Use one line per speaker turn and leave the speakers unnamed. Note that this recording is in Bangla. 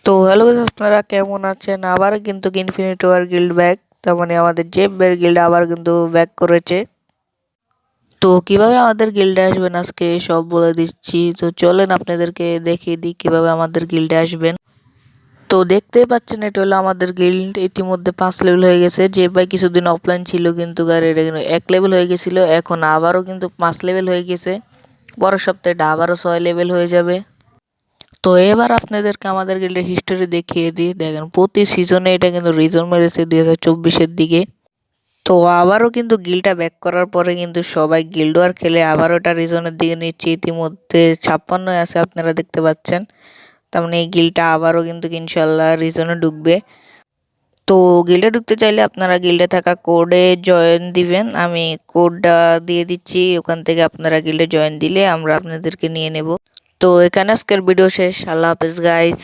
তো হ্যালো গাইস, আপনারা কেমন আছেন? আবার কিন্তু ইনফিনিটি ওয়ার গিল্ড ব্যাক, তার মানে আমাদের জেব বের গিল্ড আবার কিন্তু ব্যাক করেছে। তো কিভাবে আমাদের গিল্ডে আসবেন আজকে সব বলে দিচ্ছি। তো চলেন আপনাদেরকে দেখিয়ে দিই কিভাবে আমাদের গিল্ডে আসবেন। তো দেখতেই পাচ্ছেন এটা হলো আমাদের গিল্ড। ইতিমধ্যে 5 লেভেল হয়ে গেছে। জেব ভাই কিছুদিন অফলাইন ছিল কিন্তু এটা 1 লেভেল হয়ে গেছিল, এখন আবারও কিন্তু 5 লেভেল হয়ে গেছে। পরের সপ্তাহে এটা আবারও 6 লেভেল হয়ে যাবে। তো এবার আপনাদেরকে আমাদের গিল্ডের হিস্টোরি দেখিয়ে দিই। দেখেন প্রতি সিজনে এটা কিন্তু রিজন মেরেছে 2024-এর দিকে। তো আবারও কিন্তু গিল্ডটা ব্যাক করার পরে কিন্তু সবাই গিল্ড ওয়ার খেলে আবারও এটা রিজনের দিকে নিচ্ছে। ইতিমধ্যে 56 আছে, আপনারা দেখতে পাচ্ছেন। তার মানে এই গিল্ডটা আবারও কিন্তু ইনশাল্লাহ রিজনে ঢুকবে। তো গিল্ডে ঢুকতে চাইলে আপনারা গিল্ডে থাকা কোডে জয়েন দিবেন। আমি কোডটা দিয়ে দিচ্ছি, ওখান থেকে আপনারা গিল্ডে জয়েন দিলে আমরা আপনাদেরকে নিয়ে নেব। তো এখানে আজকের ভিডিও শেষ। আল্লাহ হাফেজ গাইস।